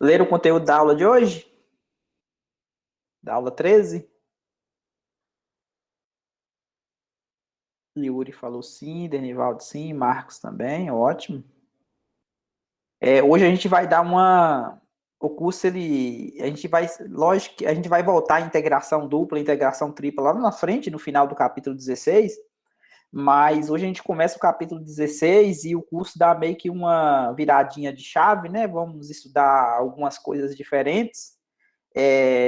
Ler o conteúdo da aula de hoje? Da aula 13? Yuri falou sim, Denivaldo sim, Marcos também, ótimo. Hoje a gente vai dar uma... O curso, ele... A gente vai... Lógico que a gente vai voltar à integração dupla, integração tripla lá na frente, no final do capítulo 16, mas hoje a gente começa o capítulo 16 e o curso dá meio que uma viradinha de chave, né? Vamos estudar algumas coisas diferentes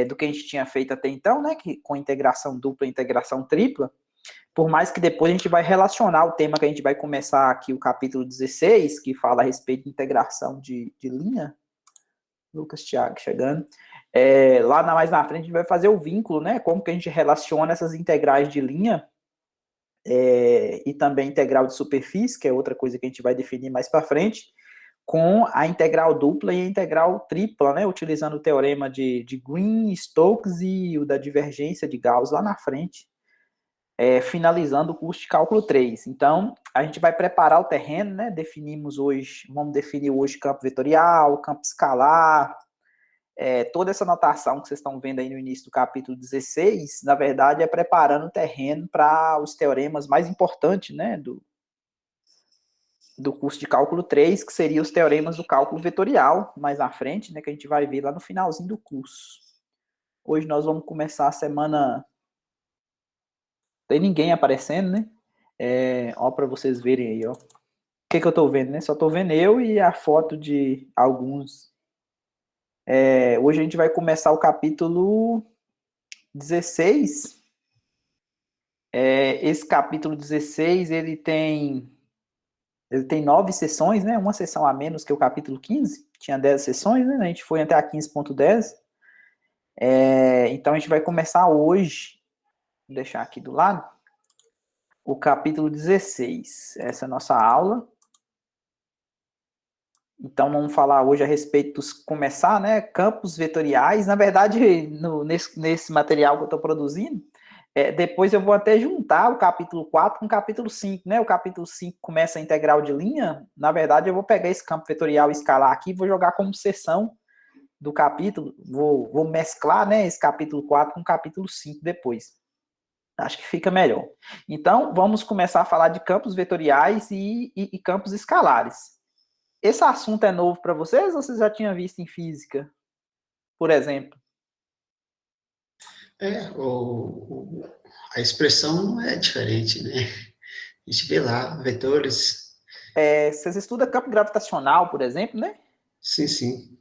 do que a gente tinha feito até então, né? Que, com integração dupla e integração tripla. Por mais que depois a gente vai relacionar o tema que a gente vai começar aqui, o capítulo 16, que fala a respeito de integração de linha. Lucas Thiago chegando. Mais na frente a gente vai fazer o vínculo, né? Como que a gente relaciona essas integrais de linha e também integral de superfície, que é outra coisa que a gente vai definir mais para frente, com a integral dupla e a integral tripla, né? Utilizando o teorema de Green, Stokes e o da divergência de Gauss lá na frente. Finalizando o curso de cálculo 3. Então, a gente vai preparar o terreno, né? Vamos definir hoje campo vetorial, campo escalar, toda essa notação que vocês estão vendo aí no início do capítulo 16, na verdade, é preparando o terreno para os teoremas mais importantes, né? Do curso de cálculo 3, que seriam os teoremas do cálculo vetorial, mais à frente, né? Que a gente vai ver lá no finalzinho do curso. Hoje nós vamos começar a semana... Tem ninguém aparecendo, né? Ó, para vocês verem aí, ó. O que eu tô vendo, né? Só tô vendo eu e a foto de alguns. Hoje a gente vai começar o capítulo 16. Esse capítulo 16, ele tem 9 sessões, né? Uma sessão a menos que o capítulo 15. Tinha 10 sessões, né? A gente foi até a 15.10. Então a gente vai começar hoje, vou deixar aqui do lado, o capítulo 16. Essa é a nossa aula. Então, vamos falar hoje a respeito dos começar, né? Campos vetoriais. Na verdade, nesse material que eu estou produzindo, depois eu vou até juntar o capítulo 4 com o capítulo 5, né? O capítulo 5 começa a integral de linha. Na verdade, eu vou pegar esse campo vetorial e escalar aqui e vou jogar como seção do capítulo. Vou mesclar, né, esse capítulo 4 com o capítulo 5 depois. Acho que fica melhor. Então, vamos começar a falar de campos vetoriais e campos escalares. Esse assunto é novo para vocês ou vocês já tinham visto em física, por exemplo? É, a expressão é diferente, né? A gente vê lá, vetores. Vocês estudam campo gravitacional, por exemplo, né? Sim, sim.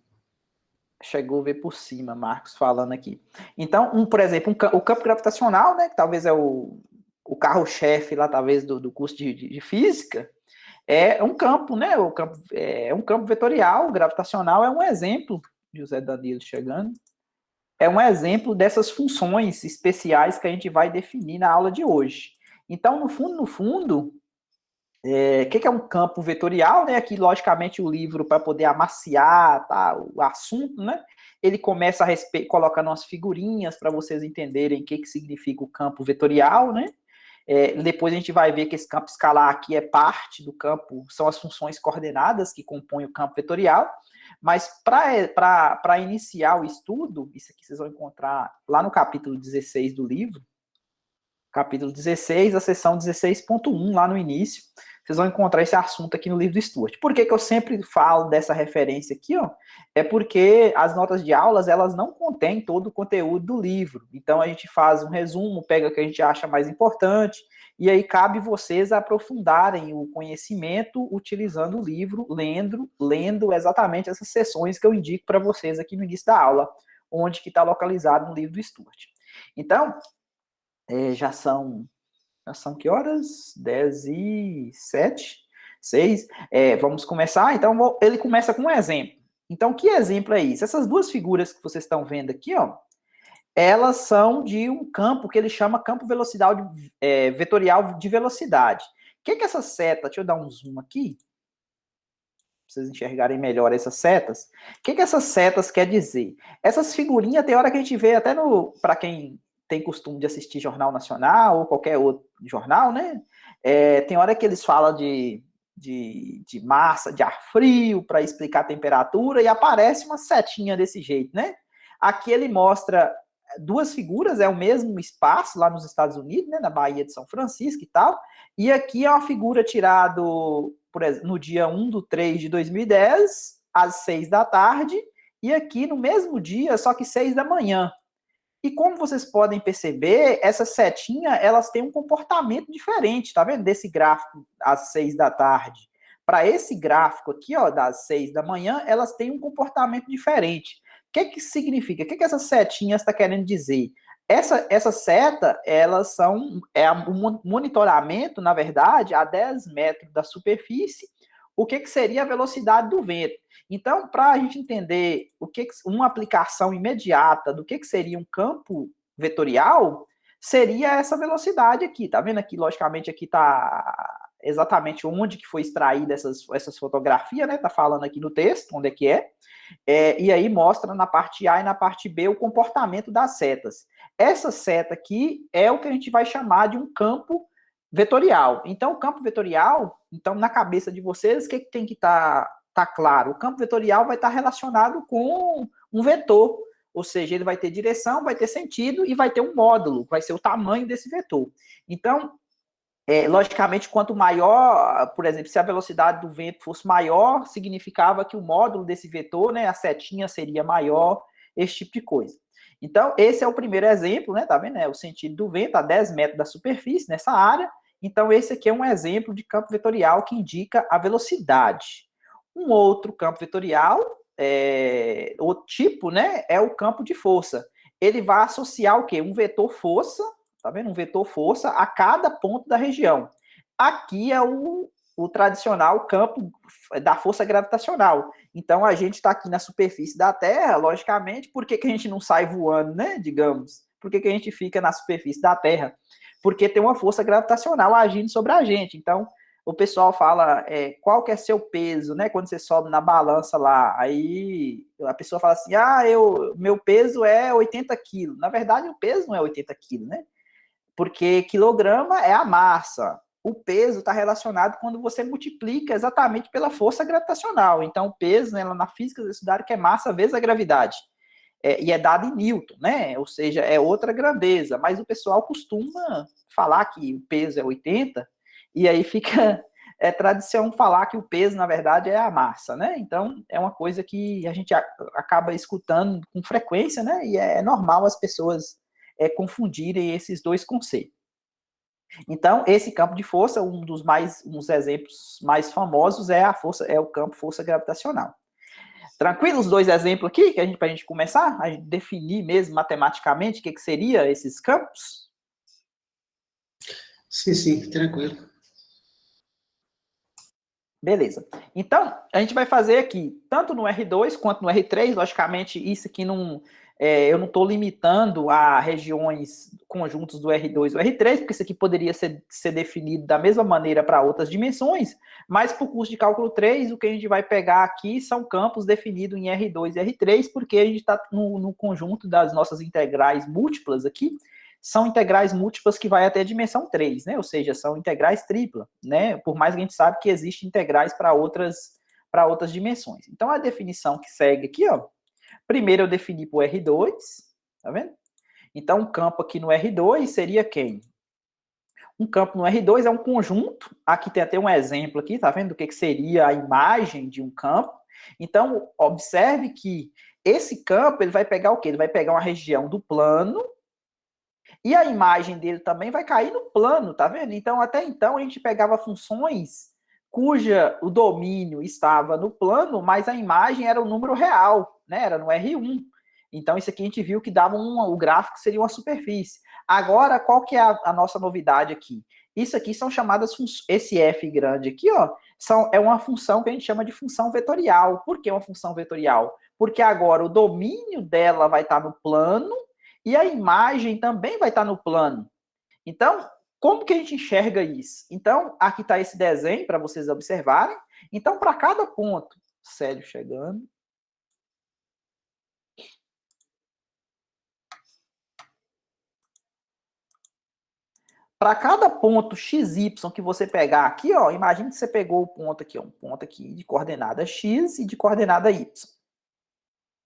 Chegou a ver por cima, Marcos falando aqui. Então, por exemplo, o campo gravitacional, né, que talvez é o carro-chefe lá, talvez, do curso de física, é um campo, né? É um campo vetorial, gravitacional é um exemplo. José Danilo chegando. É um exemplo dessas funções especiais que a gente vai definir na aula de hoje. Então, no fundo, o que é um campo vetorial, né? Aqui, logicamente, o livro, para poder amaciar tá, o assunto, né? Ele começa colocando umas figurinhas para vocês entenderem o que significa o campo vetorial, né? Depois a gente vai ver que esse campo escalar aqui é parte do campo, são as funções coordenadas que compõem o campo vetorial. Mas para iniciar o estudo, isso aqui vocês vão encontrar lá no capítulo 16 do livro, capítulo 16, a seção 16.1, lá no início, vocês vão encontrar esse assunto aqui no livro do Stuart. Por que eu sempre falo dessa referência aqui? Ó? É porque as notas de aulas, elas não contêm todo o conteúdo do livro. Então, a gente faz um resumo, pega o que a gente acha mais importante, e aí cabe vocês aprofundarem o conhecimento utilizando o livro, lendo exatamente essas sessões que eu indico para vocês aqui no início da aula, onde que está localizado no livro do Stuart. Então, já são que horas? 10:07, 6. Vamos começar. Então, ele começa com um exemplo. Então, que exemplo é isso? Essas duas figuras que vocês estão vendo aqui, ó, elas são de um campo que ele chama campo vetorial de velocidade. O que é essa seta? Deixa eu dar um zoom aqui, para vocês enxergarem melhor essas setas. O que essas setas quer dizer? Essas figurinhas, tem hora que a gente vê até para quem tem costume de assistir Jornal Nacional ou qualquer outro jornal, né? Tem hora que eles falam de massa, de ar frio, para explicar a temperatura, e aparece uma setinha desse jeito, né? Aqui ele mostra duas figuras, é o mesmo espaço lá nos Estados Unidos, né, na Baía de São Francisco e tal, e aqui é uma figura tirada, por exemplo, no dia 1/3/2010, às 6 da tarde, e aqui no mesmo dia, só que 6 da manhã. E como vocês podem perceber, essas setinhas, elas têm um comportamento diferente, tá vendo? Desse gráfico às 6 da tarde. Para esse gráfico aqui, ó, das 6 da manhã, elas têm um comportamento diferente. O que significa? O que essa setinha está querendo dizer? Essa seta, elas são um monitoramento, na verdade, a 10 metros da superfície, o que seria a velocidade do vento. Então, para a gente entender uma aplicação imediata do que seria um campo vetorial, seria essa velocidade aqui. Tá vendo aqui? Logicamente, aqui está exatamente onde que foi extraída essas fotografias, né? Tá falando aqui no texto, onde é que é. E aí mostra na parte A e na parte B o comportamento das setas. Essa seta aqui é o que a gente vai chamar de um campo vetorial. Então, o campo vetorial, então, na cabeça de vocês, o que tem que estar claro? O campo vetorial vai estar relacionado com um vetor, ou seja, ele vai ter direção, vai ter sentido e vai ter um módulo, vai ser o tamanho desse vetor. Então, logicamente, quanto maior, por exemplo, se a velocidade do vento fosse maior, significava que o módulo desse vetor, né, a setinha seria maior, esse tipo de coisa. Então, esse é o primeiro exemplo, né, tá vendo? É o sentido do vento a 10 metros da superfície, nessa área. Então, esse aqui é um exemplo de campo vetorial que indica a velocidade. Um outro campo vetorial, o tipo, né, é o campo de força. Ele vai associar o quê? Um vetor força, tá vendo? Um vetor força a cada ponto da região. Aqui é o tradicional campo da força gravitacional. Então, a gente está aqui na superfície da Terra, logicamente, por que a gente não sai voando, né? Digamos. Por que a gente fica na superfície da Terra? Porque tem uma força gravitacional agindo sobre a gente. Então, o pessoal fala qual que é seu peso, né? Quando você sobe na balança lá, aí a pessoa fala assim, meu peso é 80 quilos. Na verdade, o peso não é 80 quilos, né? Porque quilograma é a massa. O peso está relacionado quando você multiplica exatamente pela força gravitacional. Então, o peso, né, na física, eles estudaram que é massa vezes a gravidade. E é dado em Newton, né? Ou seja, é outra grandeza. Mas o pessoal costuma falar que o peso é 80, e aí fica tradição falar que o peso, na verdade, é a massa, né? Então, é uma coisa que a gente acaba escutando com frequência, né? E é normal as pessoas confundirem esses dois conceitos. Então, esse campo de força, uns exemplos mais famosos é o campo força gravitacional. Tranquilo os dois exemplos aqui, para a gente começar a definir mesmo matematicamente o que seria esses campos? Sim, tranquilo. Beleza. Então, a gente vai fazer aqui, tanto no R2 quanto no R3, logicamente, isso aqui não, eu não estou limitando a regiões, conjuntos do R2 e do R3, porque isso aqui poderia ser definido da mesma maneira para outras dimensões, mas para o curso de cálculo 3, o que a gente vai pegar aqui são campos definidos em R2 e R3, porque a gente está no conjunto das nossas integrais múltiplas aqui, são integrais múltiplas que vai até a dimensão 3, né? Ou seja, são integrais tripla, né? Por mais que a gente sabe que existem integrais para outras dimensões. Então, a definição que segue aqui, ó, primeiro eu defini para o R2, tá vendo? Então, um campo aqui no R2 seria quem? Um campo no R2 é um conjunto, aqui tem até um exemplo aqui, tá vendo? Do que seria a imagem de um campo. Então, observe que esse campo, ele vai pegar o quê? Ele vai pegar uma região do plano, e a imagem dele também vai cair no plano, tá vendo? Então, até então, a gente pegava funções cuja o domínio estava no plano, mas a imagem era o número real, né? Era no R1. Então, isso aqui a gente viu que dava o gráfico seria uma superfície. Agora, qual que é a nossa novidade aqui? Isso aqui são chamadas esse f grande aqui, ó, é uma função que a gente chama de função vetorial. Por que uma função vetorial? Porque agora o domínio dela vai estar no plano, e a imagem também vai estar no plano. Então, como que a gente enxerga isso? Então, aqui está esse desenho para vocês observarem. Então, para cada ponto, Célio chegando. para cada ponto XY que você pegar aqui, ó, imagine que você pegou o ponto aqui, ó, um ponto aqui de coordenada X e de coordenada Y.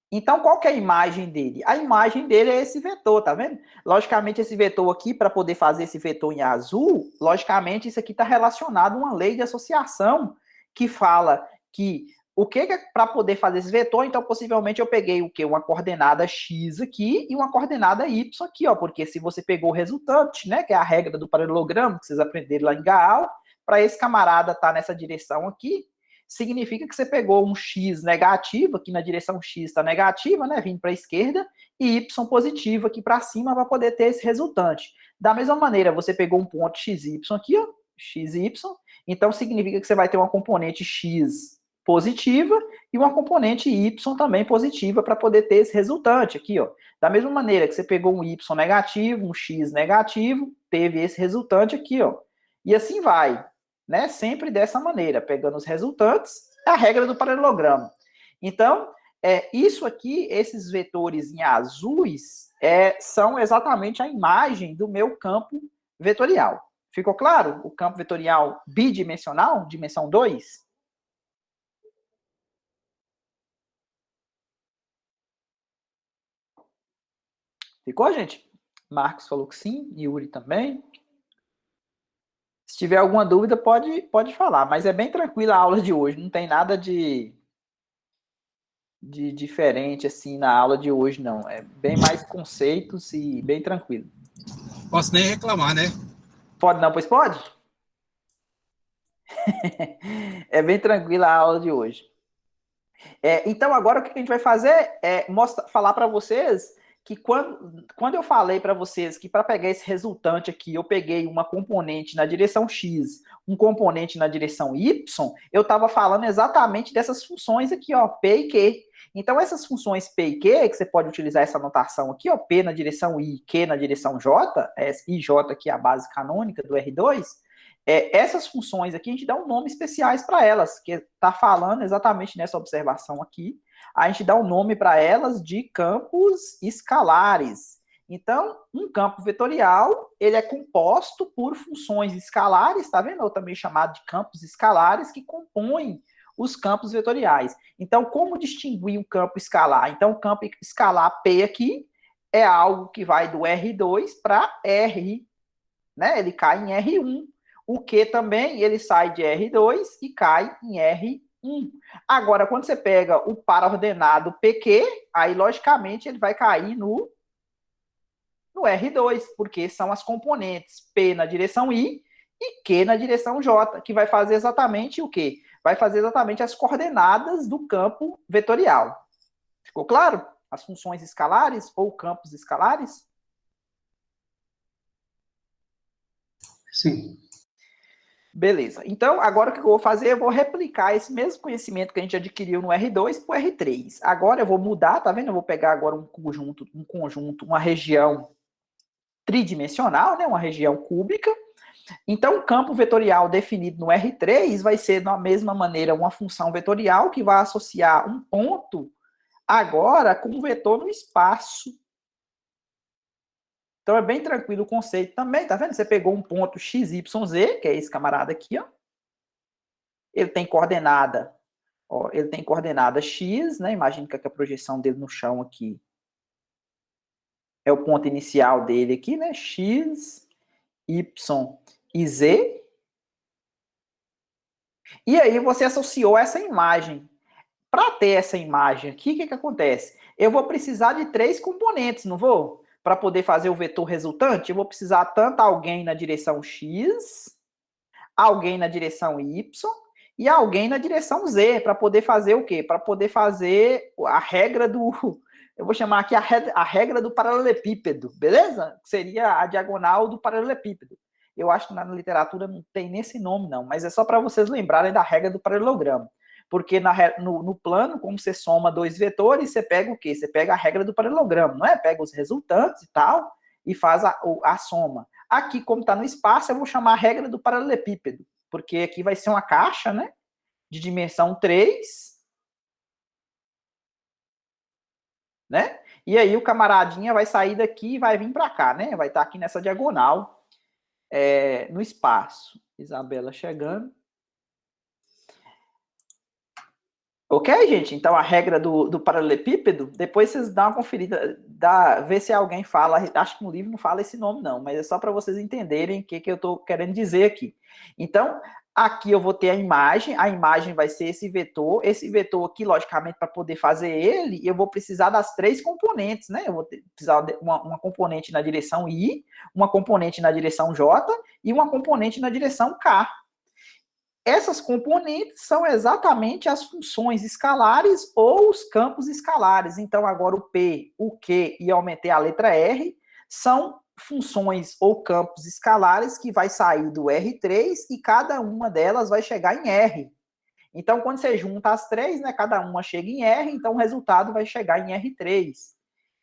Então, qual que é a imagem dele? A imagem dele é esse vetor, tá vendo? Logicamente, esse vetor aqui, para poder fazer esse vetor em azul, logicamente, isso aqui está relacionado a uma lei de associação que fala que o que é para poder fazer esse vetor, então, possivelmente, eu peguei o quê? Uma coordenada x aqui e uma coordenada y aqui, ó, porque se você pegou o resultante, né, que é a regra do paralelogramo, que vocês aprenderam lá em Gaal, para esse camarada estar nessa direção aqui, significa que você pegou um x negativo, aqui na direção x está negativa, né, vindo para a esquerda, e y positivo aqui para cima para poder ter esse resultante. Da mesma maneira, você pegou um ponto xy aqui, ó, xy, então significa que você vai ter uma componente x positiva e uma componente y também positiva para poder ter esse resultante aqui, ó. Da mesma maneira que você pegou um y negativo, um x negativo, teve esse resultante aqui, ó. E assim vai, né? Sempre dessa maneira, pegando os resultantes, é a regra do paralelogramo. Então, isso aqui, esses vetores em azuis, são exatamente a imagem do meu campo vetorial. Ficou claro? O campo vetorial bidimensional, dimensão 2? Ficou, gente? Marcos falou que sim, Yuri também. Se tiver alguma dúvida, pode falar, mas é bem tranquila a aula de hoje, não tem nada de diferente assim na aula de hoje, não. É bem mais conceitos e bem tranquilo. Posso nem reclamar, né? Pode não, pois pode? É bem tranquila a aula de hoje. Então, agora o que a gente vai fazer é falar para vocês que quando eu falei para vocês que para pegar esse resultante aqui, eu peguei uma componente na direção X, um componente na direção Y, eu estava falando exatamente dessas funções aqui, ó, P e Q. Então, essas funções P e Q, que você pode utilizar essa notação aqui, ó, P na direção I, Q na direção J, IJ aqui é a base canônica do R2, essas funções aqui, a gente dá um nome especiais para elas, que está falando exatamente nessa observação aqui, a gente dá um nome para elas de campos escalares. Então, um campo vetorial, ele é composto por funções escalares, tá vendo? Ou também chamado de campos escalares, que compõem os campos vetoriais. Então, como distinguir um campo escalar? Então, o campo escalar P aqui é algo que vai do R2 para R, né? Ele cai em R1. O Q também, ele sai de R2 e cai em R1. Agora, quando você pega o paraordenado PQ, aí, logicamente, ele vai cair no R2, porque são as componentes P na direção I e Q na direção J, que vai fazer exatamente o quê? Vai fazer exatamente as coordenadas do campo vetorial. Ficou claro? As funções escalares ou campos escalares? Sim. Beleza. Então, agora o que eu vou fazer? Eu vou replicar esse mesmo conhecimento que a gente adquiriu no R2 para o R3. Agora eu vou mudar, tá vendo? Eu vou pegar agora um conjunto, uma região tridimensional, né? Uma região cúbica. Então, o campo vetorial definido no R3 vai ser, da mesma maneira, uma função vetorial que vai associar um ponto agora com um vetor no espaço. Então, é bem tranquilo o conceito também, tá vendo? Você pegou um ponto XYZ, que é esse camarada aqui, ó. Ele tem coordenada, ó, ele tem coordenada X, né? Imagina que a projeção dele no chão aqui é o ponto inicial dele aqui, né? X, Y e Z. E aí você associou essa imagem. Para ter essa imagem aqui, o que acontece? Eu vou precisar de 3 componentes, não vou? Para poder fazer o vetor resultante, eu vou precisar tanto alguém na direção X, alguém na direção Y e alguém na direção Z, para poder fazer o quê? Para poder fazer a regra do... Eu vou chamar aqui a regra do paralelepípedo, beleza? Seria a diagonal do paralelepípedo. Eu acho que na literatura não tem nesse nome, não, mas é só para vocês lembrarem da regra do paralelogramo. Porque no plano, como você soma 2 vetores, você pega o quê? Você pega a regra do paralelogramo, não é? Pega os resultantes e tal, e faz a soma. Aqui, como está no espaço, eu vou chamar a regra do paralelepípedo, porque aqui vai ser uma caixa, né? De dimensão 3, né? E aí o camaradinha vai sair daqui e vai vir para cá, né? Vai estar aqui nessa diagonal. no espaço. Isabela chegando. Ok, gente? Então, a regra do paralelepípedo, depois vocês dão uma conferida, vê se alguém fala, acho que no livro não fala esse nome não, mas é só para vocês entenderem o que eu estou querendo dizer aqui. Então, aqui eu vou ter a imagem vai ser esse vetor aqui, logicamente, para poder fazer ele, eu vou precisar das 3 componentes, né? Eu vou precisar de uma componente na direção I, uma componente na direção J e uma componente na direção K. Essas componentes são exatamente as funções escalares ou os campos escalares. Então, agora o P, o Q e aumentei a letra R são funções ou campos escalares que vai sair do R3 e cada uma delas vai chegar em R. Então, quando você junta as 3, né, cada uma chega em R, então o resultado vai chegar em R3.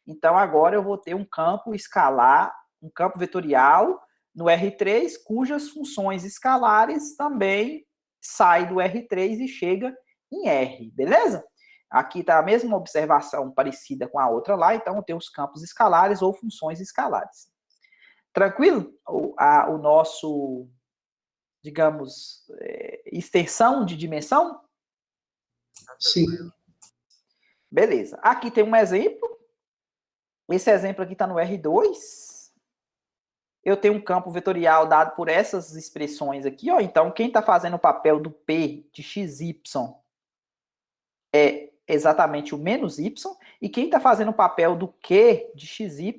Então, agora eu vou ter um campo escalar, um campo vetorial no R3, cujas funções escalares também sai do R3 e chega em R, beleza? Aqui está a mesma observação parecida com a outra lá, então eu tenho os campos escalares ou funções escalares. Tranquilo? O nosso, digamos, extensão de dimensão? Sim. Beleza. Aqui tem um exemplo. Esse exemplo aqui está no R2. Eu tenho um campo vetorial dado por essas expressões aqui, ó. Então, quem está fazendo o papel do P de XY é exatamente o menos Y, e quem está fazendo o papel do Q de XY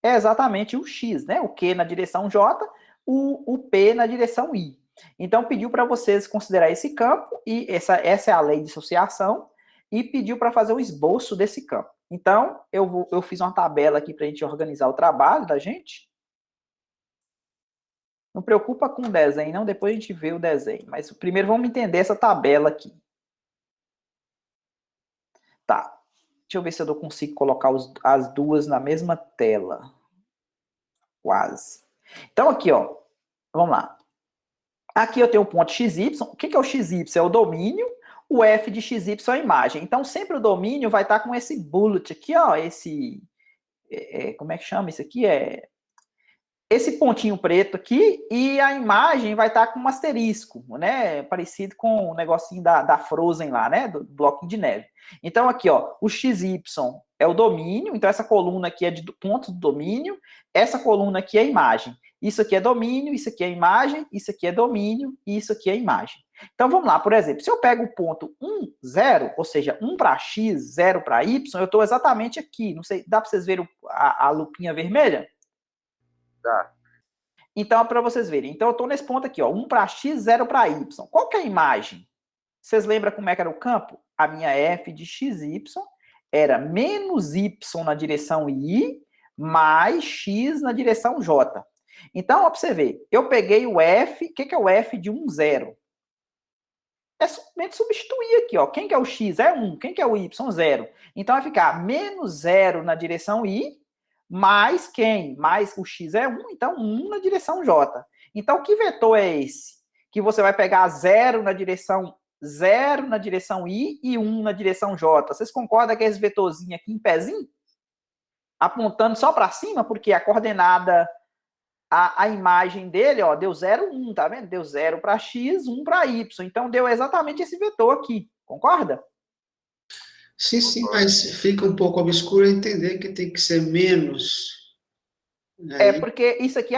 é exatamente o X, né? O Q na direção J, o P na direção I. Então, pediu para vocês considerar esse campo, e essa é a lei de associação, e pediu para fazer um esboço desse campo. Então, eu fiz uma tabela aqui para a gente organizar o trabalho da gente. Não preocupa com o desenho, não. Depois a gente vê o desenho. Mas primeiro vamos entender essa tabela aqui. Tá. Deixa eu ver se eu consigo colocar as duas na mesma tela. Quase. Então, aqui, ó. Vamos lá. Aqui eu tenho o ponto XY. O que é o XY? É o domínio. O F de XY é a imagem. Então, sempre o domínio vai estar com esse bullet aqui, ó. Como é que chama isso aqui? Esse pontinho preto aqui, e a imagem vai estar com um asterisco, né? Parecido com o negocinho da Frozen lá, né? Do bloquinho de neve. Então, aqui, ó, o XY é o domínio, então essa coluna aqui é de pontos do domínio, essa coluna aqui é a imagem. Isso aqui é domínio, isso aqui é imagem, isso aqui é domínio, e isso aqui é imagem. Então, vamos lá, por exemplo, se eu pego o ponto 1, 0, ou seja, 1 para x, 0 para y, eu estou exatamente aqui. Não sei, dá para vocês verem a lupinha vermelha? Tá. Então, para vocês verem. Então, eu estou nesse ponto aqui, ó, 1 para x, 0 para y. Qual que é a imagem? Vocês lembram como é que era o campo? A minha f de xy era menos y na direção i, mais x na direção j. Então, ó, para você ver, eu peguei o f, o que é o f de 1, 0? É simplesmente substituir aqui, ó. Quem que é o x? É 1. Quem que é o y? 0. Então, vai ficar menos 0 na direção i, mais quem? Mais o x é 1, então 1 na direção j. Então, que vetor é esse? Que você vai pegar 0 na direção i e 1 na direção j. Vocês concordam que é esse vetorzinho aqui em pezinho? Apontando só para cima, porque a coordenada, a imagem dele, ó, deu 0, 1, tá vendo? Deu 0 para x, 1 para y. Então, deu exatamente esse vetor aqui. Concorda? Sim, mas fica um pouco obscuro entender que tem que ser menos. Né? Porque isso aqui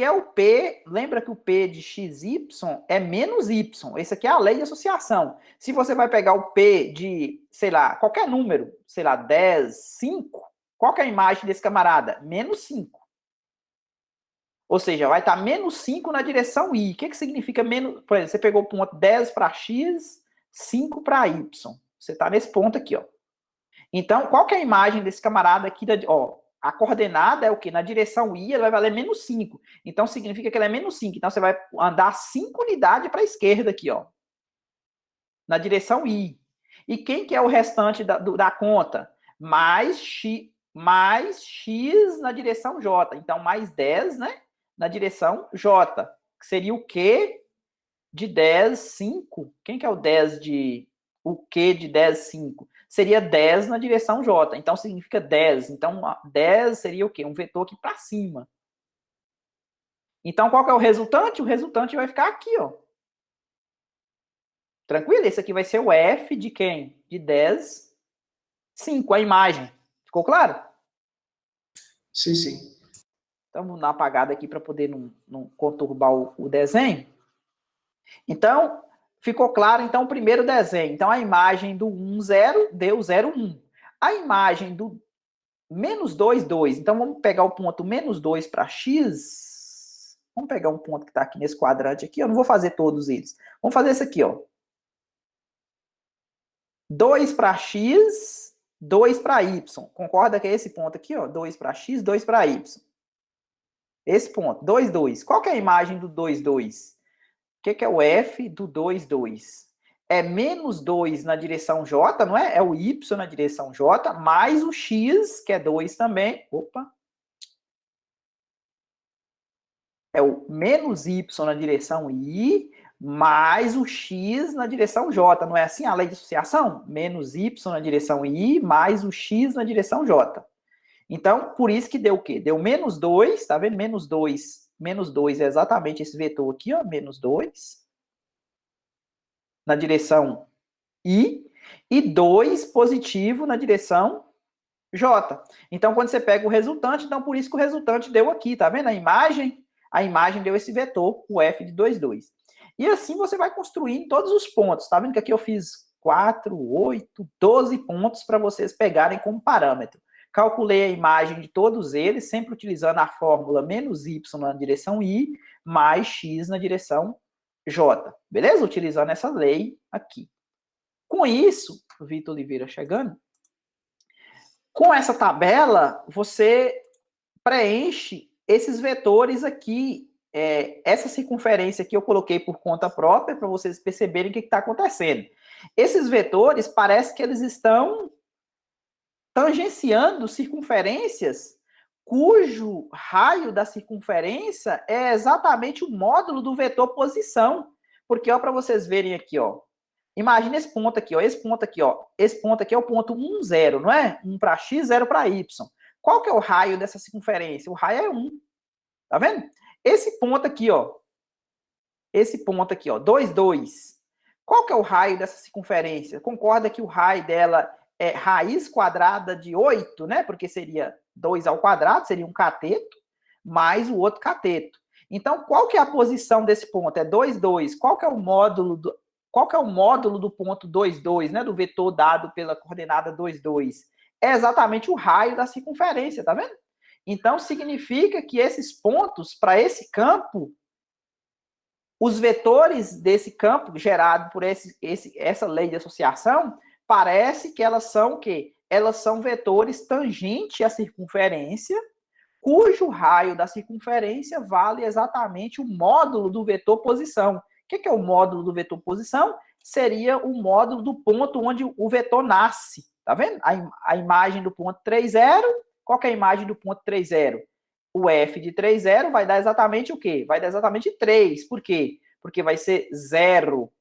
é o P, lembra que o P de XY é menos Y. Isso aqui é a lei de associação. Se você vai pegar o P de, sei lá, qualquer número, sei lá, 10, 5, qual que é a imagem desse camarada? Menos 5. Ou seja, vai estar menos 5 na direção I. O que significa menos? Por exemplo, você pegou o ponto 10 para X, 5 para Y. Você está nesse ponto aqui, ó. Então, qual que é a imagem desse camarada aqui? Ó, a coordenada é o quê? Na direção I, ela vai valer menos 5. Então, significa que ela é menos 5. Então, você vai andar 5 unidades para a esquerda aqui, ó. Na direção I. E quem que é o restante da conta? Mais X na direção J. Então, mais 10, né? Na direção J. Que seria o Q de 10, 5. Quem que é o 10 de... O Q de 10, 5? Seria 10 na direção J. Então, significa 10. Então, 10 seria o quê? Um vetor aqui para cima. Então, qual que é o resultante? O resultante vai ficar aqui, ó. Tranquilo? Esse aqui vai ser o F de quem? De 10, 5, a imagem. Ficou claro? Sim, sim. Então, vamos dar uma apagada aqui para poder não conturbar o desenho. Então, ficou claro, então, o primeiro desenho. Então, a imagem do 1, 0 deu 0, 1. A imagem do menos 2, 2. Então, vamos pegar o ponto menos 2 para x. Vamos pegar um ponto que está aqui nesse quadrante aqui. Eu não vou fazer todos eles. Vamos fazer esse aqui, ó. 2 para x, 2 para y. Concorda que é esse ponto aqui, ó? 2 para x, 2 para y. Esse ponto, 2, 2. Qual que é a imagem do 2, 2? O que é o f do 2, 2? É menos 2 na direção j, não é? É o y na direção j, mais o x, que é 2 também. Opa! É o menos y na direção i, mais o x na direção j. Não é assim a lei de associação? Menos y na direção i, mais o x na direção j. Então, por isso que deu o quê? Deu menos 2, tá vendo? Menos 2. Menos 2 é exatamente esse vetor aqui, ó. Menos 2. Na direção I. E 2 positivo na direção J. Então, quando você pega o resultante, então por isso que o resultante deu aqui, tá vendo? A imagem deu esse vetor, o F de 2, 2. E assim você vai construindo todos os pontos. Tá vendo que aqui eu fiz 4, 8, 12 pontos para vocês pegarem como parâmetro. Calculei a imagem de todos eles, sempre utilizando a fórmula menos y na direção I, mais x na direção J. Beleza? Utilizando essa lei aqui. Com isso, o Vitor Oliveira chegando, com essa tabela, você preenche esses vetores aqui, essa circunferência aqui eu coloquei por conta própria, para vocês perceberem o que está acontecendo. Esses vetores, parece que eles estão tangenciando circunferências cujo raio da circunferência é exatamente o módulo do vetor posição. Porque, ó, para vocês verem aqui, ó, imagina esse ponto aqui, ó, esse ponto aqui, ó, esse ponto aqui é o ponto 1, 0, não é? 1 para x, 0 para y. Qual que é o raio dessa circunferência? O raio é 1. Tá vendo? Esse ponto aqui, ó, 2, 2. Qual que é o raio dessa circunferência? Concorda que o raio dela é raiz quadrada de 8, né? Porque seria 2 ao quadrado, seria um cateto, mais o outro cateto. Então, qual que é a posição desse ponto? É 2, 2. Qual que é o módulo do ponto 2, 2, né? Do vetor dado pela coordenada 2, 2? É exatamente o raio da circunferência, tá vendo? Então, significa que esses pontos, para esse campo, os vetores desse campo gerado por essa lei de associação, parece que elas são o quê? Elas são vetores tangentes à circunferência, cujo raio da circunferência vale exatamente o módulo do vetor posição. O que é o módulo do vetor posição? Seria o módulo do ponto onde o vetor nasce. Tá vendo? A imagem do ponto 3, 0. Qual que é a imagem do ponto 3, 0? O F de 3, 0 vai dar exatamente o quê? Vai dar exatamente 3. Por quê? Porque vai ser 0.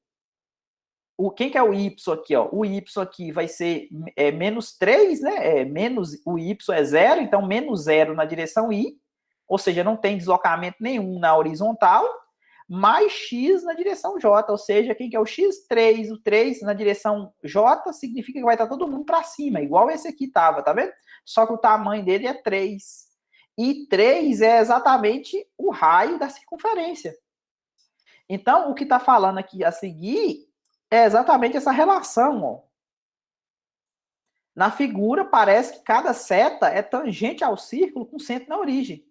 Quem que é o Y aqui? Ó? O Y aqui vai ser menos 3, né? Menos, o Y é 0, então menos 0 na direção I, ou seja, não tem deslocamento nenhum na horizontal, mais X na direção J, ou seja, quem que é o X? 3. O 3 na direção J significa que vai estar todo mundo para cima, igual esse aqui estava, tá vendo? Só que o tamanho dele é 3. E 3 é exatamente o raio da circunferência. Então, o que está falando aqui a seguir é exatamente essa relação, ó. Na figura, parece que cada seta é tangente ao círculo com centro na origem.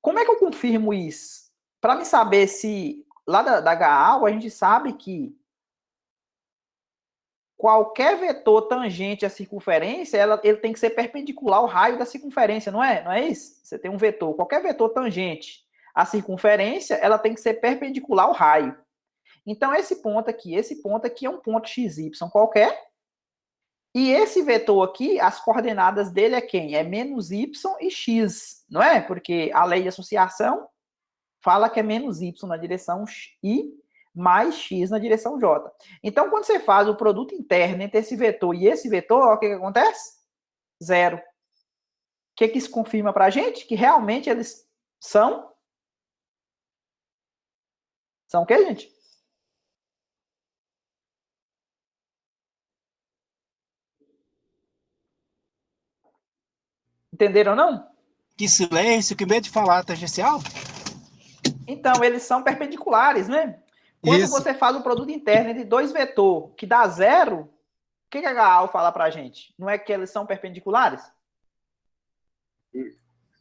Como é que eu confirmo isso? Para me saber se... Lá da Gaal, a gente sabe que qualquer vetor tangente à circunferência, ele tem que ser perpendicular ao raio da circunferência, não é? Não é isso? Você tem um vetor, qualquer vetor tangente à circunferência, ela tem que ser perpendicular ao raio. Então, esse ponto aqui é um ponto XY qualquer. E esse vetor aqui, as coordenadas dele é quem? É menos Y e X, não é? Porque a lei de associação fala que é menos Y na direção I, mais X na direção J. Então, quando você faz o produto interno entre esse vetor e esse vetor, ó, o que acontece? 0. O que isso confirma para a gente? Que realmente eles são São o quê, gente? Entenderam, não? Que silêncio, que medo de falar, tangencial? Então, eles são perpendiculares, né? Quando Isso. você faz um produto interno entre dois vetores que dá zero, o que a HAL fala pra gente? Não é que eles são perpendiculares?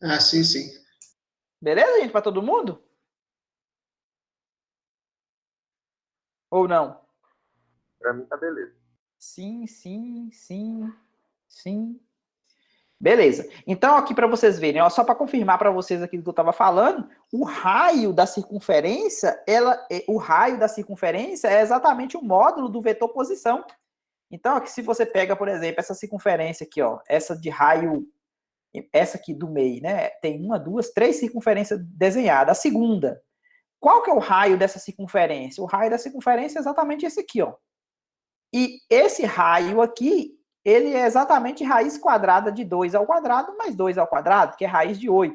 Ah, sim, sim. Beleza, gente, para todo mundo? Ou não? Para mim tá beleza. Sim, sim, sim, sim. Beleza. Então, aqui para vocês verem, ó, só para confirmar para vocês aqui do que eu estava falando, o raio da circunferência, o raio da circunferência é exatamente o módulo do vetor posição. Então, aqui, se você pega, por exemplo, essa circunferência aqui, ó, essa de raio, essa aqui do meio, né? Tem uma, duas, três circunferências desenhadas. A segunda, qual que é o raio dessa circunferência? O raio da circunferência é exatamente esse aqui, ó. E esse raio aqui, ele é exatamente raiz quadrada de 2 ao quadrado mais 2 ao quadrado, que é raiz de 8.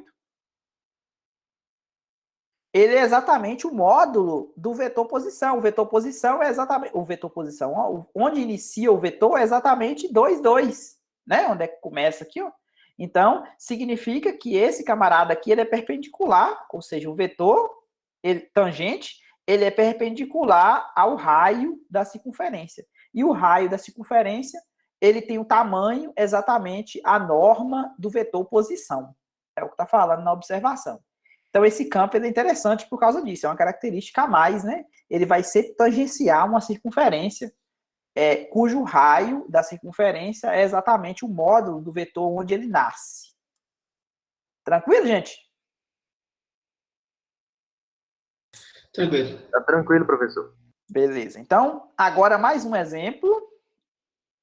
Ele é exatamente o módulo do vetor posição. O vetor posição é exatamente... O vetor posição, ó, onde inicia o vetor é exatamente 2, 2. Né? Onde é que começa aqui, ó. Então, significa que esse camarada aqui, ele é perpendicular, ou seja, o vetor tangente, ele é perpendicular ao raio da circunferência. E o raio da circunferência, ele tem o tamanho exatamente a norma do vetor posição. É o que está falando na observação. Então, esse campo ele é interessante por causa disso. É uma característica a mais, né? Ele vai ser tangenciar uma circunferência, cujo raio da circunferência é exatamente o módulo do vetor onde ele nasce. Tranquilo, gente? Tranquilo. Tá tranquilo, professor. Beleza. Então, agora mais um exemplo.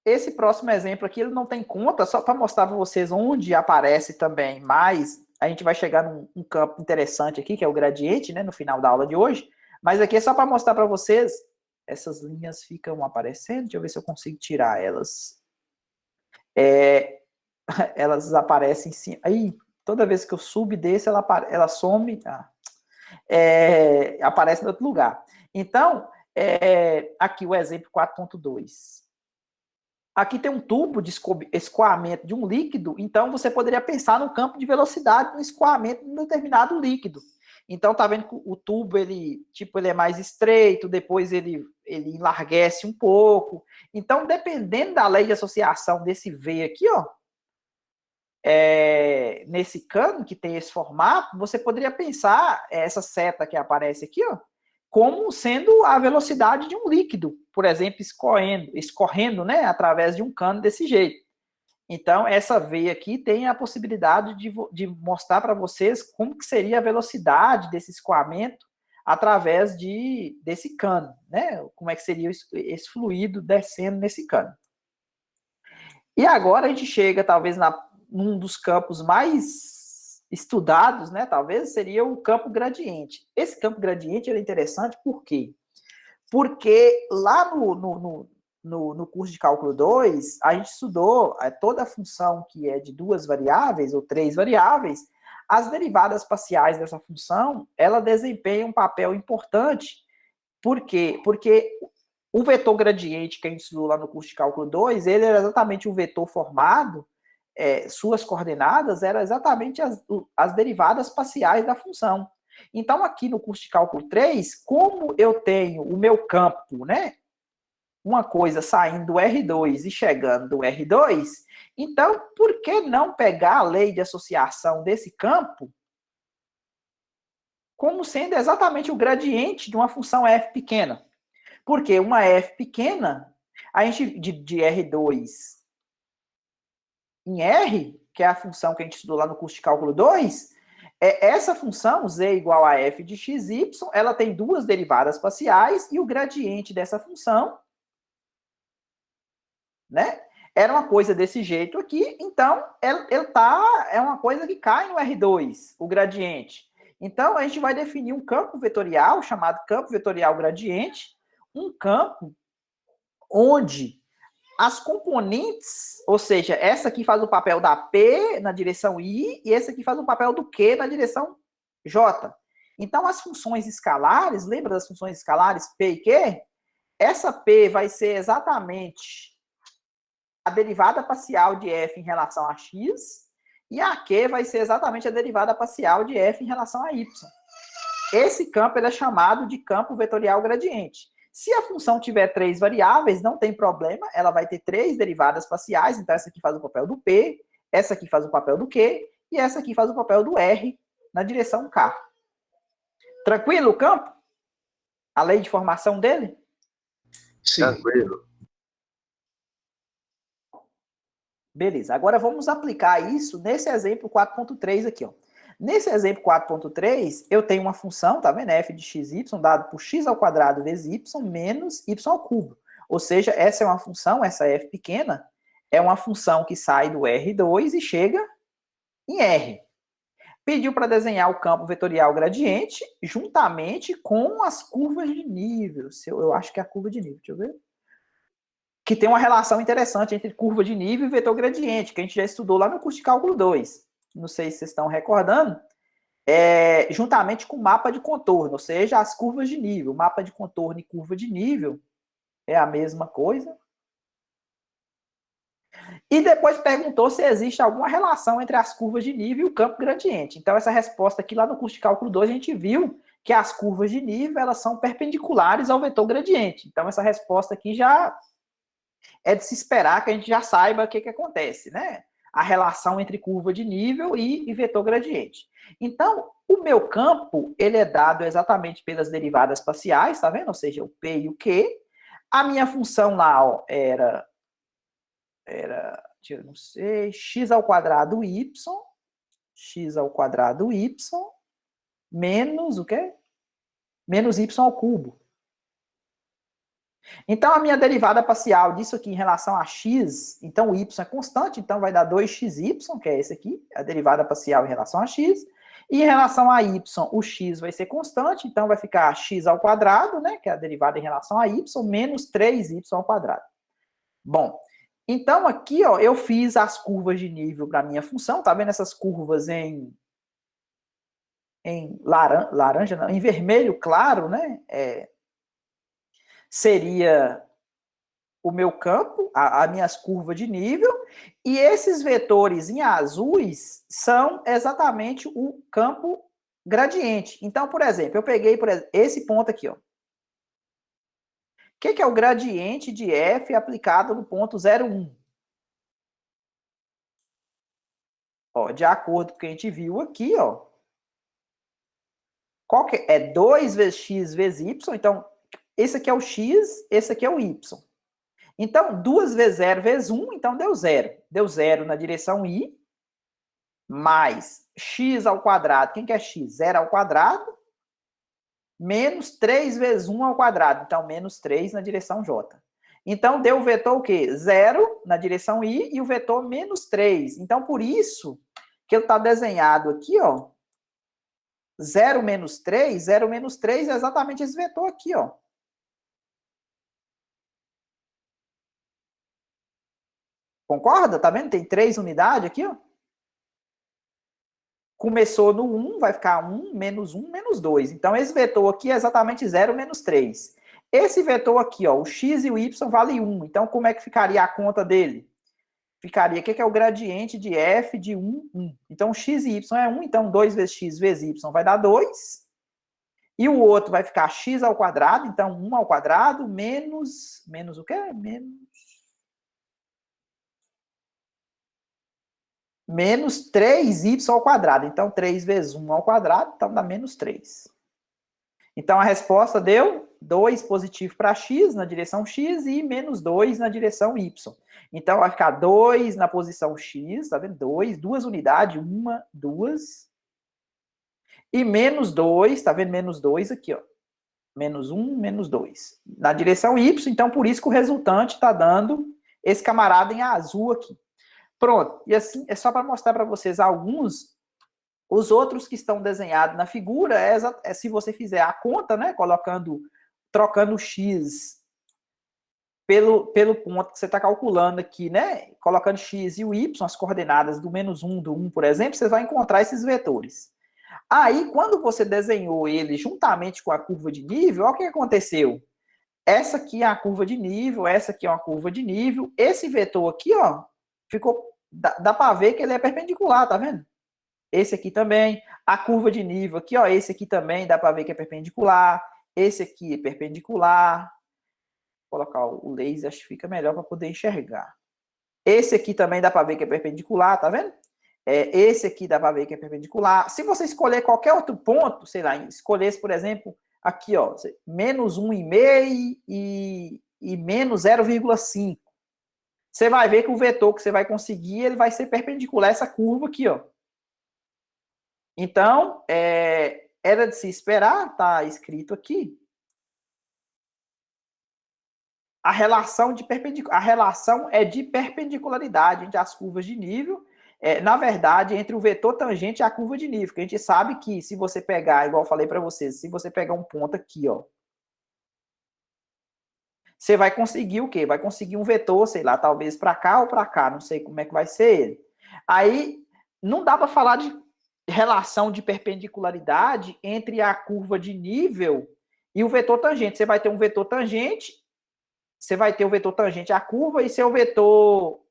Esse próximo exemplo aqui, ele não tem conta, só para mostrar para vocês onde aparece também mais. A gente vai chegar num campo interessante aqui, que é o gradiente, né, no final da aula de hoje. Mas aqui é só para mostrar para vocês. Essas linhas ficam aparecendo. Deixa eu ver se eu consigo tirar elas. Elas aparecem sim. Aí, toda vez que eu subo desse, ela some. Aparece em outro lugar. Então, aqui o exemplo 4.2. Aqui tem um tubo de escoamento de um líquido, então você poderia pensar no campo de velocidade no escoamento de um determinado líquido. Então, tá vendo que o tubo, ele é mais estreito, depois ele enlarguece um pouco. Então, dependendo da lei de associação desse V aqui, ó, nesse cano que tem esse formato, você poderia pensar essa seta que aparece aqui, ó, como sendo a velocidade de um líquido, por exemplo, escorrendo, né, através de um cano desse jeito. Então, essa veia aqui tem a possibilidade de mostrar para vocês como que seria a velocidade desse escoamento através desse cano, né? Como é que seria esse fluido descendo nesse cano. E agora a gente chega, talvez, num dos campos mais estudados, né, talvez, seria o campo gradiente. Esse campo gradiente é interessante por quê? Porque lá no curso de cálculo 2, a gente estudou toda a função que é de 2 variáveis ou 3 variáveis, as derivadas parciais dessa função, ela desempenha um papel importante. Por quê? Porque o vetor gradiente que a gente estudou lá no curso de cálculo 2, ele era exatamente um vetor formado, suas coordenadas eram exatamente as derivadas parciais da função. Então, aqui no curso de cálculo 3, como eu tenho o meu campo, né, uma coisa saindo do R2 e chegando do R2, então, por que não pegar a lei de associação desse campo como sendo exatamente o gradiente de uma função f pequena? Porque uma f pequena, a gente de R2 em R, que é a função que a gente estudou lá no curso de cálculo 2, essa função, z igual a f de xy, ela tem 2 derivadas parciais e o gradiente dessa função, né, era uma coisa desse jeito aqui, então é uma coisa que cai no R2, o gradiente. Então, a gente vai definir um campo vetorial, chamado campo vetorial gradiente, um campo onde as componentes, ou seja, essa aqui faz o papel da P na direção I e essa aqui faz o papel do Q na direção J. Então, as funções escalares, lembra das funções escalares P e Q? Essa P vai ser exatamente a derivada parcial de f em relação a x, e a Q vai ser exatamente a derivada parcial de f em relação a y. Esse campo ele é chamado de campo vetorial gradiente. Se a função tiver 3 variáveis, não tem problema, ela vai ter 3 derivadas parciais, então essa aqui faz o papel do P, essa aqui faz o papel do Q, e essa aqui faz o papel do R na direção K. Tranquilo o campo? A lei de formação dele? Sim. Tranquilo. Beleza, agora vamos aplicar isso nesse exemplo 4.3 aqui, ó. Nesse exemplo 4.3, eu tenho uma função, tá vendo? F de xy dado por x ao quadrado vezes y menos y ao cubo. Ou seja, essa é uma função, essa f pequena, é uma função que sai do R2 e chega em R. Pediu para desenhar o campo vetorial gradiente juntamente com as curvas de nível. Eu acho que é a curva de nível, deixa eu ver. Que tem uma relação interessante entre curva de nível e vetor gradiente, que a gente já estudou lá no curso de cálculo 2. Não sei se vocês estão recordando. Juntamente com o mapa de contorno, ou seja, as curvas de nível. Mapa de contorno e curva de nível é a mesma coisa. E depois perguntou se existe alguma relação entre as curvas de nível e o campo gradiente. Então, essa resposta aqui lá no curso de cálculo 2, a gente viu que as curvas de nível elas são perpendiculares ao vetor gradiente. Então, essa resposta aqui já é de se esperar que a gente já saiba o que acontece, né? A relação entre curva de nível e vetor gradiente. Então, o meu campo, ele é dado exatamente pelas derivadas parciais, tá vendo? Ou seja, o P e o Q. A minha função lá, ó, era, eu não sei, x ao quadrado y menos o quê? Menos y ao cubo. Então, a minha derivada parcial disso aqui em relação a x, então o y é constante, então vai dar 2xy, que é esse aqui, a derivada parcial em relação a x. E em relação a y, o x vai ser constante, então vai ficar x ao quadrado, né, que é a derivada em relação a y, menos 3y ao quadrado. Bom, então aqui, ó, eu fiz as curvas de nível para a minha função, tá vendo essas curvas em laranja, não, em vermelho claro, né, seria o meu campo, as minhas curvas de nível, e esses vetores em azuis são exatamente o campo gradiente. Então, por exemplo, eu peguei esse ponto aqui, ó. O que é o gradiente de f aplicado no ponto 0,1? Ó, de acordo com o que a gente viu aqui, ó, qual que é? 2 vezes x vezes y, então esse aqui é o x, esse aqui é o y. Então, 2 vezes 0 vezes 1, então deu 0. Deu 0 na direção i, mais x ao quadrado. Quem que é x? 0 ao quadrado, menos 3 vezes 1 ao quadrado. Então, menos 3 na direção j. Então, deu o vetor o quê? 0 na direção i e o vetor menos 3. Então, por isso que ele está desenhado aqui, ó. 0 menos 3 é exatamente esse vetor aqui, ó. Concorda? Tá vendo? Tem 3 unidades aqui, ó. Começou no 1, vai ficar 1, menos 2. Então, esse vetor aqui é exatamente 0 menos 3. Esse vetor aqui, ó, o x e o y vale 1. Então, como é que ficaria a conta dele? Ficaria, o que é o gradiente de f de 1, 1. Então, x e y é 1, então 2 vezes x vezes y vai dar 2. E o outro vai ficar x ao quadrado, então 1 ao quadrado, menos o quê? Menos 3y ao quadrado. Então, 3 vezes 1 ao quadrado, então dá menos 3. Então, a resposta deu 2 positivo para x na direção x e menos 2 na direção y. Então, vai ficar 2 na posição x, tá vendo? 2 unidades, 1, 2. E menos 2, tá vendo? Menos 2 aqui, ó. Menos 1, menos 2. Na direção y, então, por isso que o resultante está dando esse camarada em azul aqui. Pronto, e assim, é só para mostrar para vocês alguns, os outros que estão desenhados na figura, se você fizer a conta, né, trocando o x pelo ponto que você está calculando aqui, né, colocando x e o y, as coordenadas do menos 1, do 1, por exemplo, você vai encontrar esses vetores. Aí, quando você desenhou ele juntamente com a curva de nível, olha o que aconteceu. Essa aqui é a curva de nível, essa aqui é uma curva de nível. Esse vetor aqui, ó, ficou... Dá para ver que ele é perpendicular, tá vendo? Esse aqui também. A curva de nível aqui, ó, esse aqui também, dá para ver que é perpendicular. Esse aqui é perpendicular. Vou colocar o laser, acho que fica melhor para poder enxergar. Esse aqui também dá para ver que é perpendicular, tá vendo? Esse aqui dá para ver que é perpendicular. Se você escolher qualquer outro ponto, sei lá, escolhesse, por exemplo, aqui, ó, menos 1,5 e menos 0,5. Você vai ver que o vetor que você vai conseguir, ele vai ser perpendicular a essa curva aqui, ó. Então, era de se esperar, tá escrito aqui, a relação é de perpendicularidade entre as curvas de nível, na verdade, entre o vetor tangente e a curva de nível, que a gente sabe que se você pegar, igual eu falei para vocês, se você pegar um ponto aqui, ó, você vai conseguir o quê? Vai conseguir um vetor, sei lá, talvez para cá ou para cá, não sei como é que vai ser ele. Aí, não dá para falar de relação de perpendicularidade entre a curva de nível e o vetor tangente. Você vai ter um vetor tangente, você vai ter o vetor tangente à curva e seu vetor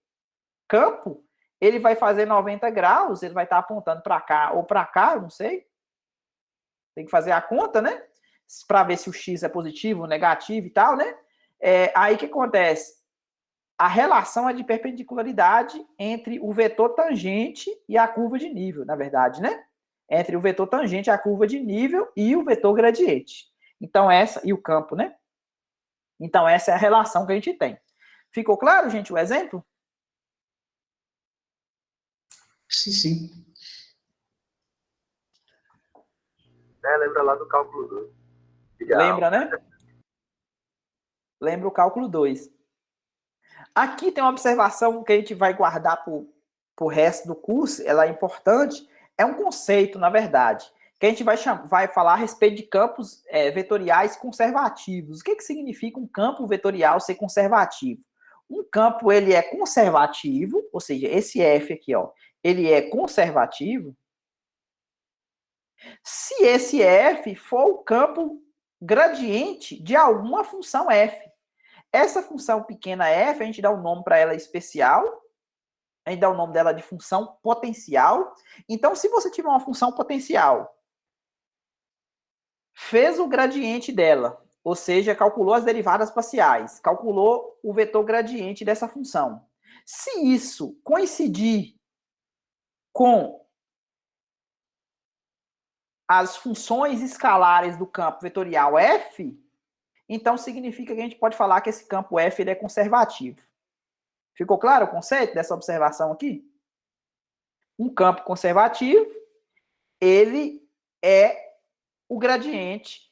campo, ele vai fazer 90 graus, ele vai estar apontando para cá ou para cá, eu não sei. Tem que fazer a conta, né? Para ver se o x é positivo, negativo e tal, né? Aí o que acontece? A relação é de perpendicularidade entre o vetor tangente e a curva de nível, na verdade, né? Entre o vetor tangente, a curva de nível e o vetor gradiente. Então, e o campo, né? Então, essa é a relação que a gente tem. Ficou claro, gente, o exemplo? Sim, sim. Lembra lá do cálculo 2. Lembra, né? Lembra o cálculo 2. Aqui tem uma observação que a gente vai guardar para o resto do curso, ela é importante, é um conceito, na verdade, que a gente vai falar a respeito de campos vetoriais conservativos. O que significa um campo vetorial ser conservativo? Um campo, ele é conservativo, ou seja, esse F aqui, ó, ele é conservativo, se esse F for o campo gradiente de alguma função F. Essa função pequena f, a gente dá um nome para ela especial, a gente dá o nome dela de função potencial. Então, se você tiver uma função potencial, fez o gradiente dela, ou seja, calculou as derivadas parciais, calculou o vetor gradiente dessa função. Se isso coincidir com as funções escalares do campo vetorial f, então significa que a gente pode falar que esse campo f ele é conservativo. Ficou claro o conceito dessa observação aqui? Um campo conservativo, ele é o gradiente,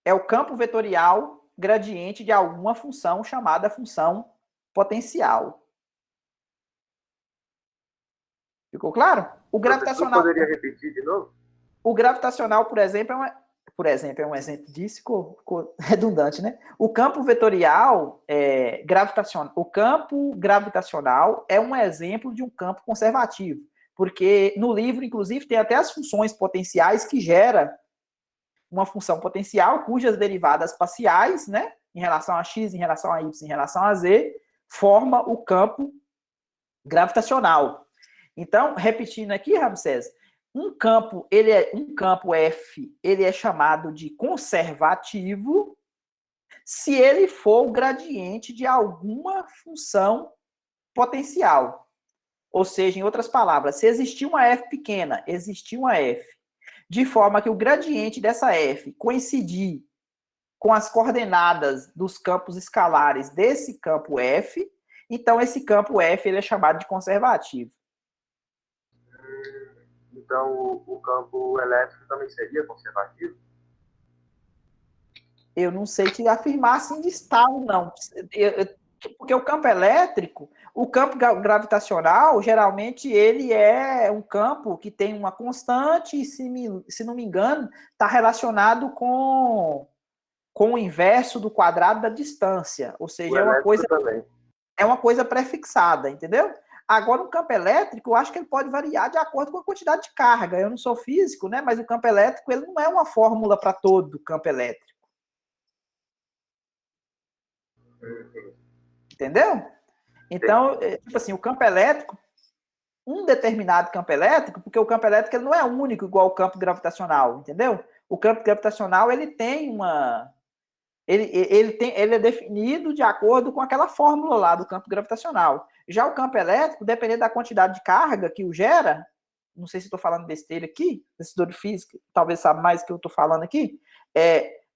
é o campo vetorial gradiente de alguma função chamada função potencial. Ficou claro? O gravitacional... Poderia repetir de novo? O gravitacional, por exemplo, é um exemplo disso, ficou redundante, né? O campo vetorial gravitacional, o campo gravitacional é um exemplo de um campo conservativo, porque no livro, inclusive, tem até as funções potenciais que gera uma função potencial cujas derivadas parciais, né, em relação a x, em relação a y, em relação a z, forma o campo gravitacional. Então, repetindo aqui, Ramsés, um campo F, ele é chamado de conservativo se ele for o gradiente de alguma função potencial. Ou seja, em outras palavras, se existir uma f pequena, existir uma f, de forma que o gradiente dessa f coincidir com as coordenadas dos campos escalares desse campo f, então esse campo f ele é chamado de conservativo. Então, o campo elétrico também seria conservativo? Eu não sei te afirmar assim de estar ou não. Porque o campo elétrico, o campo gravitacional, geralmente ele é um campo que tem uma constante e, se não me engano, está relacionado com o inverso do quadrado da distância. Ou seja, é uma coisa prefixada, entendeu? Agora, o campo elétrico, eu acho que ele pode variar de acordo com a quantidade de carga. Eu não sou físico, né? Mas o campo elétrico, ele não é uma fórmula para todo o campo elétrico. Entendeu? Então, tipo assim, o campo elétrico, um determinado campo elétrico, porque o campo elétrico ele não é único igual o campo gravitacional, entendeu? O campo gravitacional, ele tem uma... Ele é definido de acordo com aquela fórmula lá do campo gravitacional. Já o campo elétrico, dependendo da quantidade de carga que o gera, não sei se estou falando besteira aqui, estudor de física, talvez sabe mais do que eu estou falando aqui,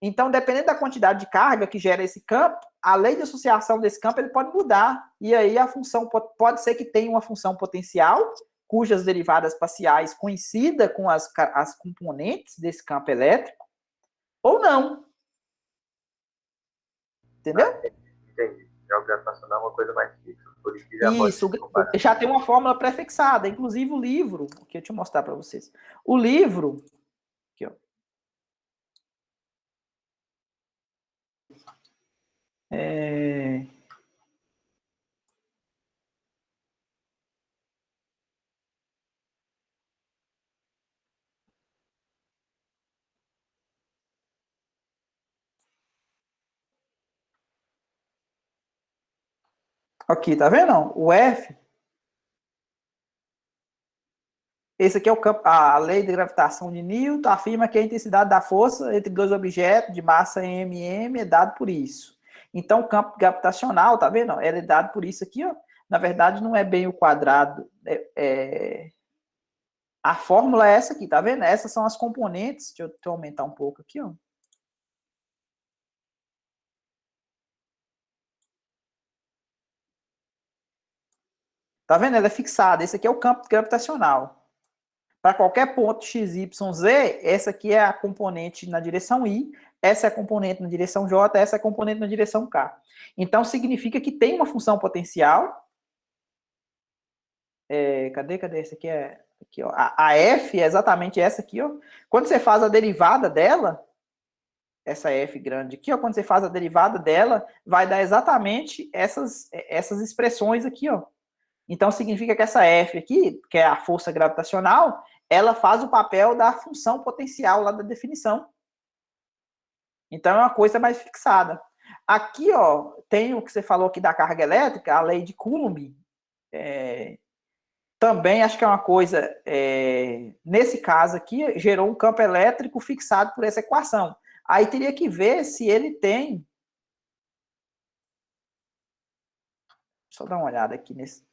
então, dependendo da quantidade de carga que gera esse campo, a lei de associação desse campo ele pode mudar, e aí a função pode ser que tenha uma função potencial, cujas derivadas parciais coincidam com as componentes desse campo elétrico, ou não. Entendeu? Entendi. Já o gravitacional é uma coisa mais fixa. Por isso, Isso, já tem uma fórmula prefixada, inclusive o livro, que eu te mostrar para vocês. O livro, aqui, ó. Aqui, tá vendo? O F. Esse aqui é o campo, a lei de gravitação de Newton afirma que a intensidade da força entre dois objetos de massa m é dado por isso. Então, o campo gravitacional, tá vendo? Ele é dado por isso aqui, ó. Na verdade, não é bem o quadrado. A fórmula é essa aqui, tá vendo? Essas são as componentes. Deixa eu aumentar um pouco aqui, ó. Tá vendo? Ela é fixada. Esse aqui é o campo gravitacional. Para qualquer ponto x, y, z, essa aqui é a componente na direção I, essa é a componente na direção J, essa é a componente na direção K. Então, significa que tem uma função potencial. Cadê essa aqui? Aqui, ó. A F é exatamente essa aqui, ó. Quando você faz a derivada dela, essa F grande aqui, ó, quando você faz a derivada dela, vai dar exatamente essas expressões aqui, ó. Então, significa que essa F aqui, que é a força gravitacional, ela faz o papel da função potencial lá da definição. Então, é uma coisa mais fixada. Aqui, ó, tem o que você falou aqui da carga elétrica, a lei de Coulomb. Também acho que é uma coisa, nesse caso aqui, gerou um campo elétrico fixado por essa equação. Aí teria que ver se ele tem... Deixa eu dar uma olhada aqui nesse...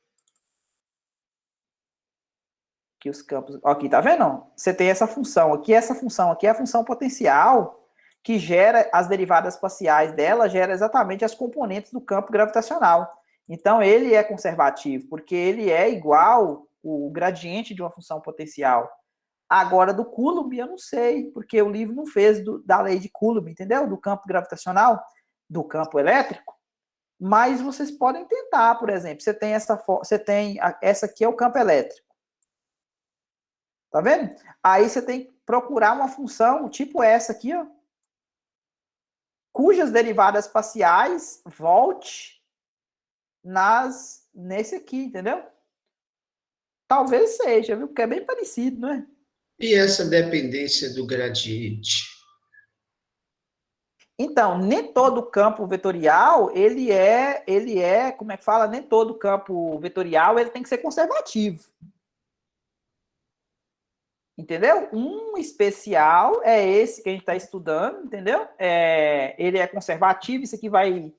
Aqui os campos... Aqui, tá vendo? Você tem essa função aqui é a função potencial que gera as derivadas parciais dela, gera exatamente as componentes do campo gravitacional. Então, ele é conservativo, porque ele é igual o gradiente de uma função potencial. Agora, do Coulomb, eu não sei, porque o livro não fez da lei de Coulomb, entendeu? Do campo gravitacional, do campo elétrico. Mas vocês podem tentar, por exemplo, essa aqui é o campo elétrico. Tá vendo? Aí você tem que procurar uma função, tipo essa aqui, ó, cujas derivadas parciais volte nesse aqui, entendeu? Talvez seja, viu? Porque é bem parecido, não é? E essa dependência do gradiente? Então, nem todo campo vetorial, ele é, como é que fala? Nem todo campo vetorial, ele tem que ser conservativo. Entendeu? Um especial é esse que a gente está estudando, entendeu? Ele é conservativo, isso aqui vai...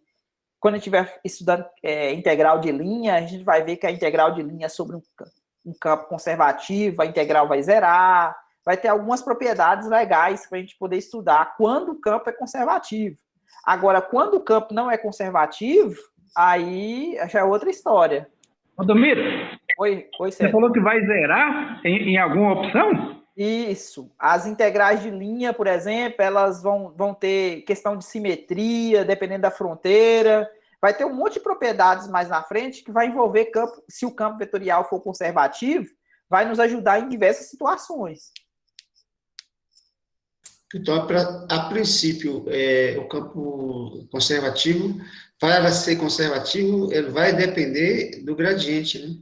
Quando a gente estiver estudando integral de linha, a gente vai ver que a integral de linha é sobre um campo conservativo, a integral vai zerar, vai ter algumas propriedades legais para a gente poder estudar quando o campo é conservativo. Agora, quando o campo não é conservativo, aí já é outra história. Odomiro, Oi, você falou que vai zerar em alguma opção? Isso. As integrais de linha, por exemplo, elas vão ter questão de simetria, dependendo da fronteira. Vai ter um monte de propriedades mais na frente que vai envolver campo. Se o campo vetorial for conservativo, vai nos ajudar em diversas situações. Então, a princípio, o campo conservativo, para ser conservativo, ele vai depender do gradiente, né?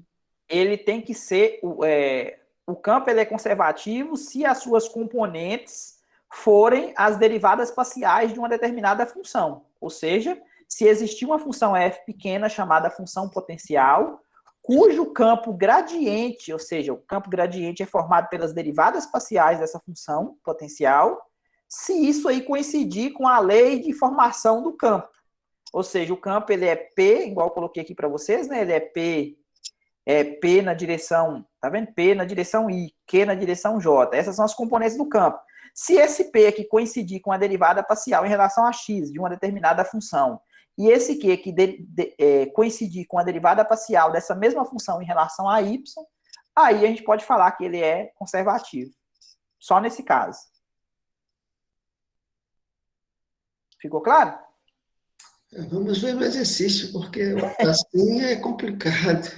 ele tem que ser, o campo ele é conservativo se as suas componentes forem as derivadas parciais de uma determinada função. Ou seja, se existir uma função f pequena chamada função potencial, cujo campo gradiente, ou seja, o campo gradiente é formado pelas derivadas parciais dessa função potencial, se isso aí coincidir com a lei de formação do campo. Ou seja, o campo ele é P, igual eu coloquei aqui para vocês, né? Ele é P na direção, tá vendo? P na direção I, Q na direção J. Essas são as componentes do campo. Se esse P aqui coincidir com a derivada parcial em relação a x de uma determinada função, e esse Q aqui coincidir com a derivada parcial dessa mesma função em relação a y, aí a gente pode falar que ele é conservativo. Só nesse caso. Ficou claro? Vamos ver no exercício, porque assim é complicado.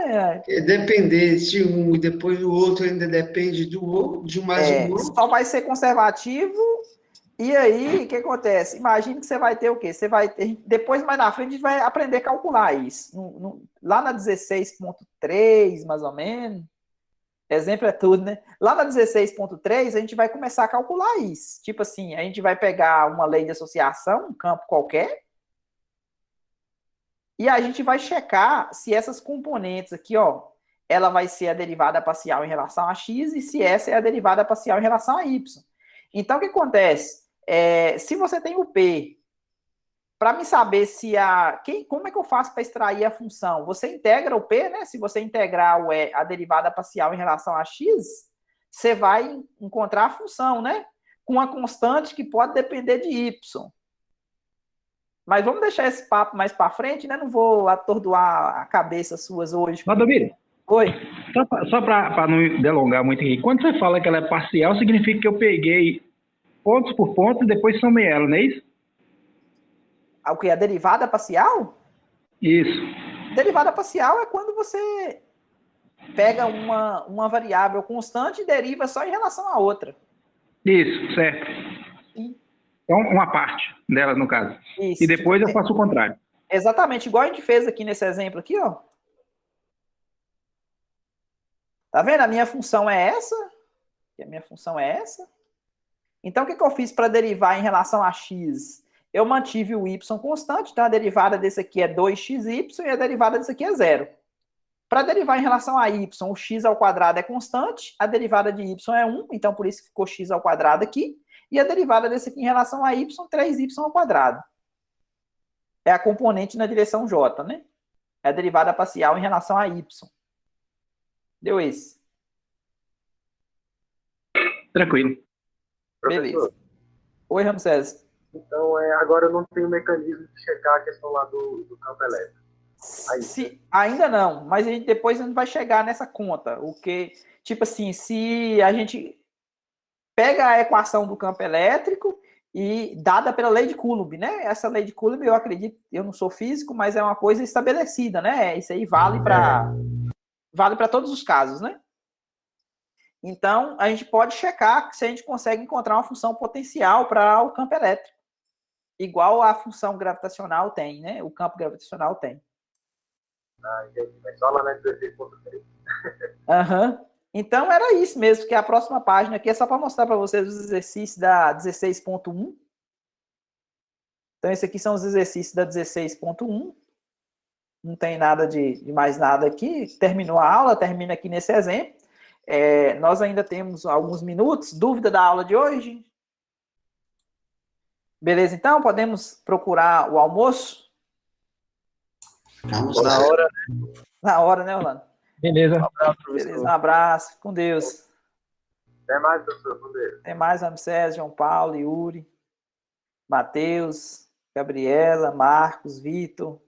É, Depender de um e depois do outro ainda depende do outro, de mais um outro. só vai ser conservativo. E aí, o que acontece? Imagina que você vai ter o quê? Você vai ter, depois, mais na frente, a gente vai aprender a calcular isso. Lá na 16.3, mais ou menos, exemplo é tudo, né? Lá na 16.3, a gente vai começar a calcular isso. Tipo assim, a gente vai pegar uma lei de associação, um campo qualquer, e a gente vai checar se essas componentes aqui, ó, ela vai ser a derivada parcial em relação a x e se essa é a derivada parcial em relação a y. Então, o que acontece? Se você tem o P, para me saber se como é que eu faço para extrair a função? Você integra o P, né? Se você integrar a derivada parcial em relação a x, você vai encontrar a função, né? Com uma constante que pode depender de y. Mas vamos deixar esse papo mais para frente, né? Não vou atordoar a cabeça suas hoje. Valdomiro, Oi. só para não delongar muito aqui, quando você fala que ela é parcial, significa que eu peguei pontos por pontos e depois somei ela, não é isso? O que? A derivada parcial? Isso. Derivada parcial é quando você pega uma variável constante e deriva só em relação à outra. Isso, certo. Sim. Então, uma parte dela, no caso. Isso. E depois eu faço o contrário. Exatamente, igual a gente fez aqui nesse exemplo aqui, ó. Tá vendo? A minha função é essa. E a minha função é essa. Então, o que eu fiz para derivar em relação a x? Eu mantive o y constante, então a derivada desse aqui é 2xy e a derivada desse aqui é 0. Para derivar em relação a y, o x ao quadrado é constante, a derivada de y é 1, então por isso ficou x ao quadrado aqui, e a derivada desse aqui em relação a y, 3y ao quadrado. É a componente na direção j, né? É a derivada parcial em relação a y. Deu esse. Tranquilo. Beleza. Oi, Ramsés. Então, agora eu não tenho mecanismo de checar a questão lá do campo elétrico. Ainda não, mas depois a gente vai chegar nessa conta. O que, tipo assim, se a gente pega a equação do campo elétrico e dada pela lei de Coulomb, né? Essa lei de Coulomb, eu acredito, eu não sou físico, mas é uma coisa estabelecida, né? Isso aí vale para todos os casos, né? Então, a gente pode checar se a gente consegue encontrar uma função potencial para o campo elétrico. Igual a função gravitacional tem, né? O campo gravitacional tem. Entendi. Mas só lá na 16.3. Aham. Então, era isso mesmo, que a próxima página aqui é só para mostrar para vocês os exercícios da 16.1. Então, esse aqui são os exercícios da 16.1. Não tem nada de mais nada aqui. Terminou a aula, termina aqui nesse exemplo. Nós ainda temos alguns minutos. Dúvida da aula de hoje? Beleza, então? Podemos procurar o almoço? Vamos Na lá. hora, na hora, né, Orlando? Beleza. Beleza, um abraço. Com Deus. Até mais, professor. Com Deus. Tem mais Ramsés, João Paulo, Yuri, Matheus, Gabriela, Marcos, Vitor,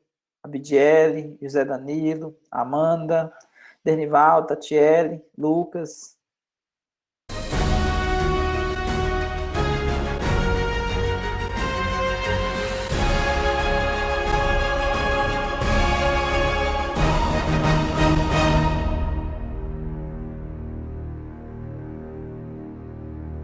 Abidiele, José Danilo, Amanda, Denival, Tatiele, Lucas,